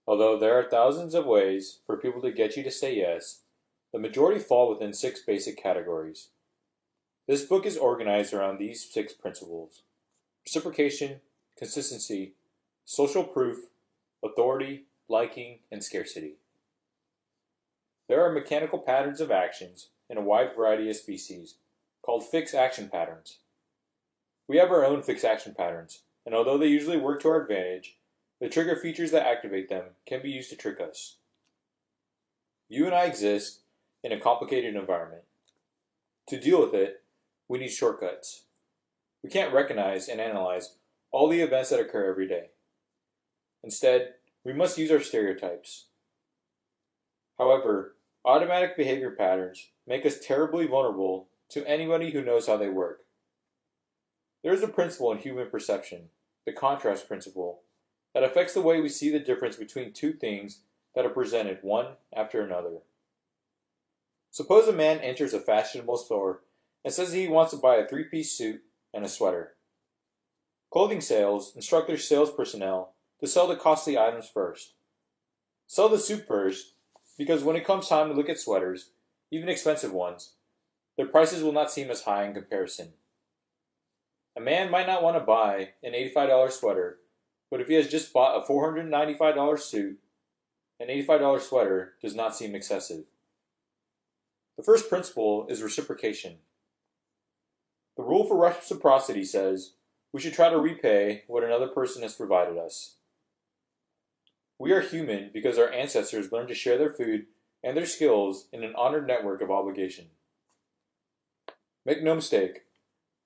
Although there are thousands of ways for people to get you to say yes, the majority fall within 6 basic categories. This book is organized around these 6 principles: reciprocation, consistency, social proof, authority, liking, and scarcity. There are mechanical patterns of actions in a wide variety of species called fixed action patterns. We have our own fixed action patterns, and although they usually work to our advantage, the trigger features that activate them can be used to trick us. You and I exist in a complicated environment. To deal with it, we need shortcuts. We can't recognize and analyze all the events that occur every day. Instead, we must use our stereotypes. However, automatic behavior patterns make us terribly vulnerable to anybody who knows how they work. There is a principle in human perception, the contrast principle, that affects the way we see the difference between two things that are presented one after another. Suppose a man enters a fashionable store and says he wants to buy a 3-piece suit and a sweater. Clothing sales instruct their sales personnel to sell the costly items first. Sell the suit first, because when it comes time to look at sweaters, even expensive ones, their prices will not seem as high in comparison. A man might not want to buy an $85 sweater, but if he has just bought a $495 suit, an $85 sweater does not seem excessive. The first principle is reciprocation. The rule for reciprocity says we should try to repay what another person has provided us. We are human because our ancestors learned to share their food and their skills in an honored network of obligation. Make no mistake,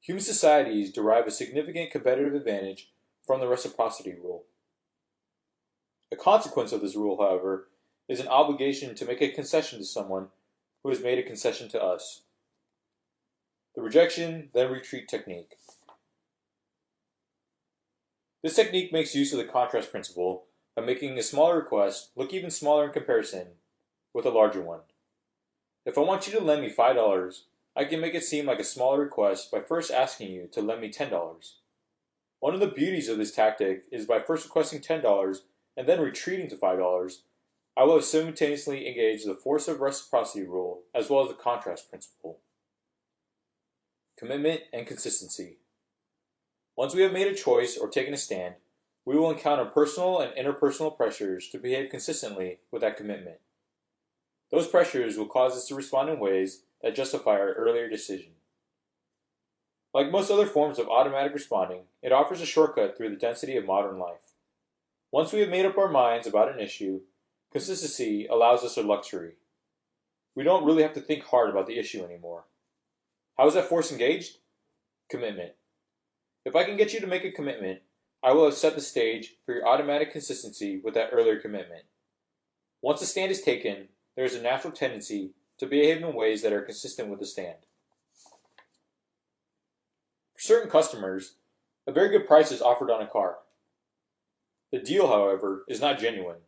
human societies derive a significant competitive advantage from the reciprocity rule. A consequence of this rule, however, is an obligation to make a concession to someone who has made a concession to us. The rejection, then retreat technique. This technique makes use of the contrast principle by making a smaller request look even smaller in comparison with a larger one. If I want you to lend me $5, I can make it seem like a smaller request by first asking you to lend me $10. One of the beauties of this tactic is by first requesting $10 and then retreating to $5, I will have simultaneously engaged the force of reciprocity rule as well as the contrast principle. Commitment and consistency. Once we have made a choice or taken a stand, we will encounter personal and interpersonal pressures to behave consistently with that commitment. Those pressures will cause us to respond in ways that justify our earlier decision. Like most other forms of automatic responding, it offers a shortcut through the density of modern life. Once we have made up our minds about an issue, consistency allows us a luxury. We don't really have to think hard about the issue anymore. How is that force engaged? Commitment. If I can get you to make a commitment, I will have set the stage for your automatic consistency with that earlier commitment. Once a stand is taken, there is a natural tendency to behave in ways that are consistent with the stand. For certain customers, a very good price is offered on a car. The deal, however, is not genuine.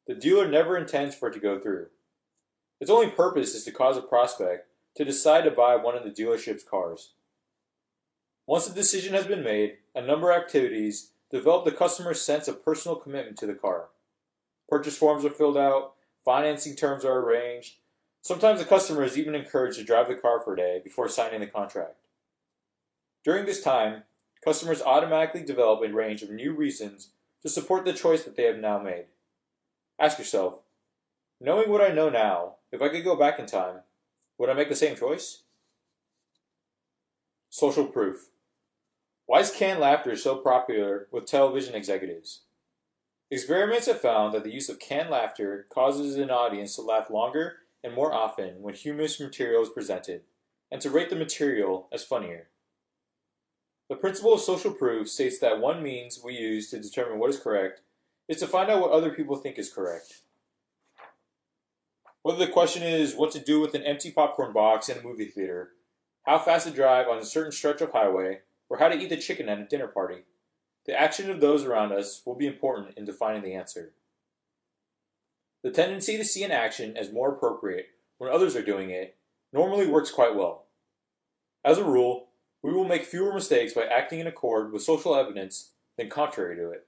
The dealer never intends for it to go through. Its only purpose is to cause a prospect to decide to buy one of the dealership's cars. Once the decision has been made, a number of activities develop the customer's sense of personal commitment to the car. Purchase forms are filled out, financing terms are arranged. Sometimes the customer is even encouraged to drive the car for a day before signing the contract. During this time, customers automatically develop a range of new reasons to support the choice that they have now made. Ask yourself, knowing what I know now, if I could go back in time, would I make the same choice? Social proof. Why is canned laughter so popular with television executives? Experiments have found that the use of canned laughter causes an audience to laugh longer and more often when humorous material is presented, and to rate the material as funnier. The principle of social proof states that one means we use to determine what is correct is to find out what other people think is correct. Whether the question is what to do with an empty popcorn box in a movie theater, how fast to drive on a certain stretch of highway, or how to eat the chicken at a dinner party, the action of those around us will be important in defining the answer. The tendency to see an action as more appropriate when others are doing it normally works quite well. As a rule, we will make fewer mistakes by acting in accord with social evidence than contrary to it.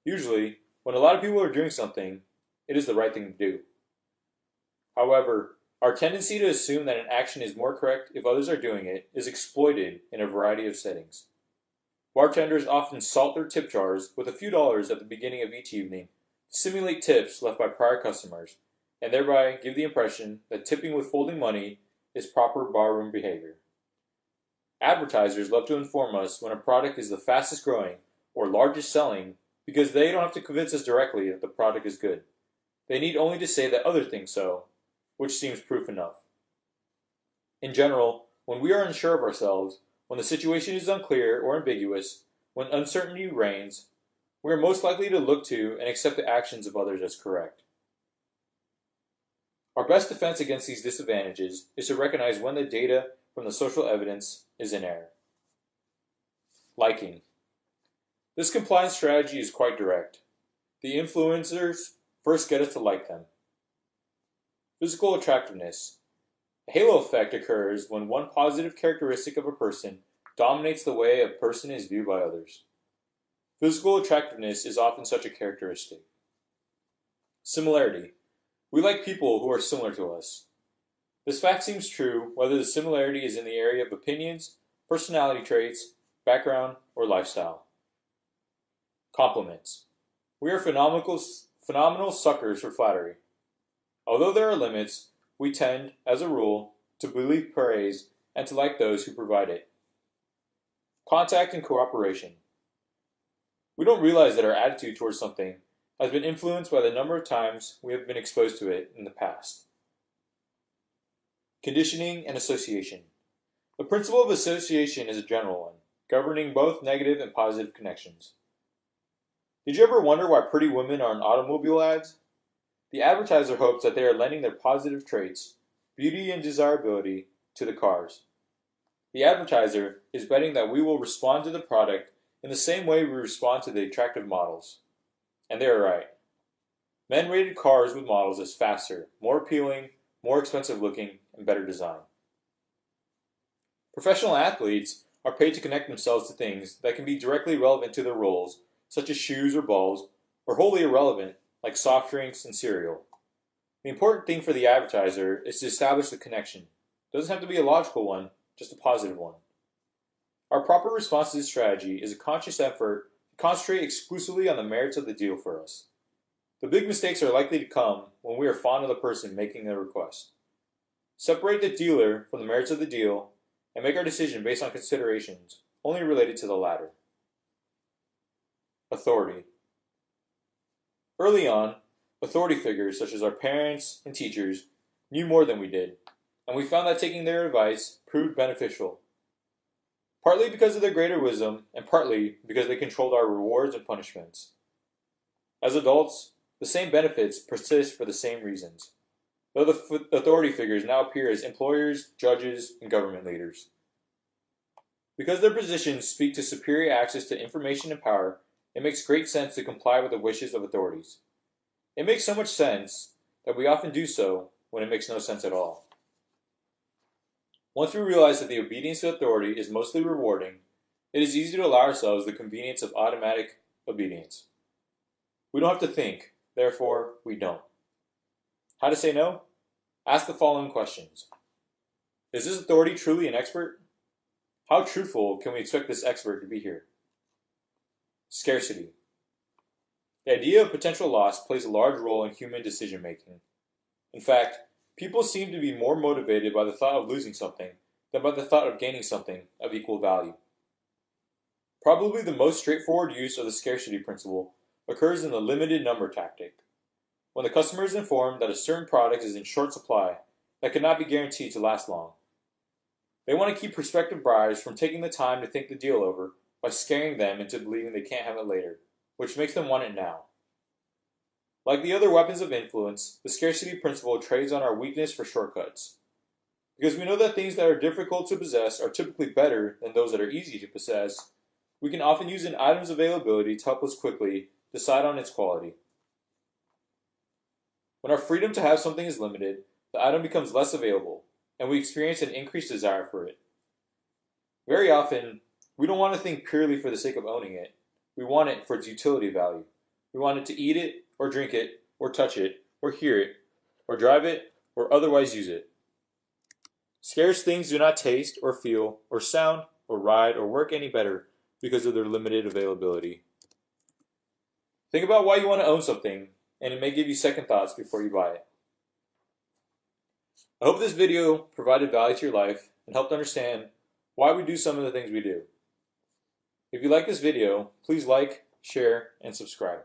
Usually, When a lot of people are doing something, it is the right thing to do. However, our tendency to assume that an action is more correct if others are doing it is exploited in a variety of settings. Bartenders often salt their tip jars with a few dollars at the beginning of each evening to simulate tips left by prior customers, and thereby give the impression that tipping with folding money is proper barroom behavior. Advertisers love to inform us when a product is the fastest growing or largest selling because they don't have to convince us directly that the product is good. They need only to say that others think so, which seems proof enough. In general, when we are unsure of ourselves, when the situation is unclear or ambiguous, when uncertainty reigns, we are most likely to look to and accept the actions of others as correct. Our best defense against these disadvantages is to recognize when the data from the social evidence is in error. Liking. This compliance strategy is quite direct. The influencers first get us to like them. Physical attractiveness. A halo effect occurs when one positive characteristic of a person dominates the way a person is viewed by others. Physical attractiveness is often such a characteristic. Similarity. We like people who are similar to us. This fact seems true whether the similarity is in the area of opinions, personality traits, background, or lifestyle. Compliments. We are phenomenal suckers for flattery. Although there are limits, we tend, as a rule, to believe praise and to like those who provide it. Contact and cooperation. We don't realize that our attitude towards something has been influenced by the number of times we have been exposed to it in the past. Conditioning and association. The principle of association is a general one, governing both negative and positive connections. Did you ever wonder why pretty women are in automobile ads? The advertiser hopes that they are lending their positive traits, beauty and desirability, to the cars. The advertiser is betting that we will respond to the product in the same way we respond to the attractive models. And they are right. Men rated cars with models as faster, more appealing, more expensive looking, and better design. Professional athletes are paid to connect themselves to things that can be directly relevant to their roles, such as shoes or balls, or wholly irrelevant, like soft drinks and cereal. The important thing for the advertiser is to establish the connection. It doesn't have to be a logical one, just a positive one. Our proper response to this strategy is a conscious effort to concentrate exclusively on the merits of the deal for us. The big mistakes are likely to come when we are fond of the person making the request. Separate the dealer from the merits of the deal and make our decision based on considerations only related to the latter. Authority. Early on, authority figures such as our parents and teachers knew more than we did, and we found that taking their advice proved beneficial. Partly because of their greater wisdom, and partly because they controlled our rewards and punishments. As adults, the same benefits persist for the same reasons, though the authority figures now appear as employers, judges, and government leaders. Because their positions speak to superior access to information and power, it makes great sense to comply with the wishes of authorities. It makes so much sense that we often do so when it makes no sense at all. Once we realize that the obedience to authority is mostly rewarding, it is easy to allow ourselves the convenience of automatic obedience. We don't have to think, therefore we don't. How to say no? Ask the following questions. Is this authority truly an expert? How truthful can we expect this expert to be here? Scarcity. The idea of potential loss plays a large role in human decision making. In fact, people seem to be more motivated by the thought of losing something than by the thought of gaining something of equal value. Probably the most straightforward use of the scarcity principle occurs in the limited number tactic, when the customer is informed that a certain product is in short supply that cannot be guaranteed to last long. They want to keep prospective buyers from taking the time to think the deal over by scaring them into believing they can't have it later, which makes them want it now. Like the other weapons of influence, the scarcity principle trades on our weakness for shortcuts. Because we know that things that are difficult to possess are typically better than those that are easy to possess, we can often use an item's availability to help us quickly decide on its quality. When our freedom to have something is limited, the item becomes less available, and we experience an increased desire for it. Very often, we don't want to think purely for the sake of owning it. We want it for its utility value. We wanted to eat it, or drink it, or touch it, or hear it, or drive it, or otherwise use it. Scarce things do not taste, or feel, or sound, or ride, or work any better because of their limited availability. Think about why you want to own something, and it may give you second thoughts before you buy it. I hope this video provided value to your life and helped understand why we do some of the things we do. If you like this video, please like, share, and subscribe.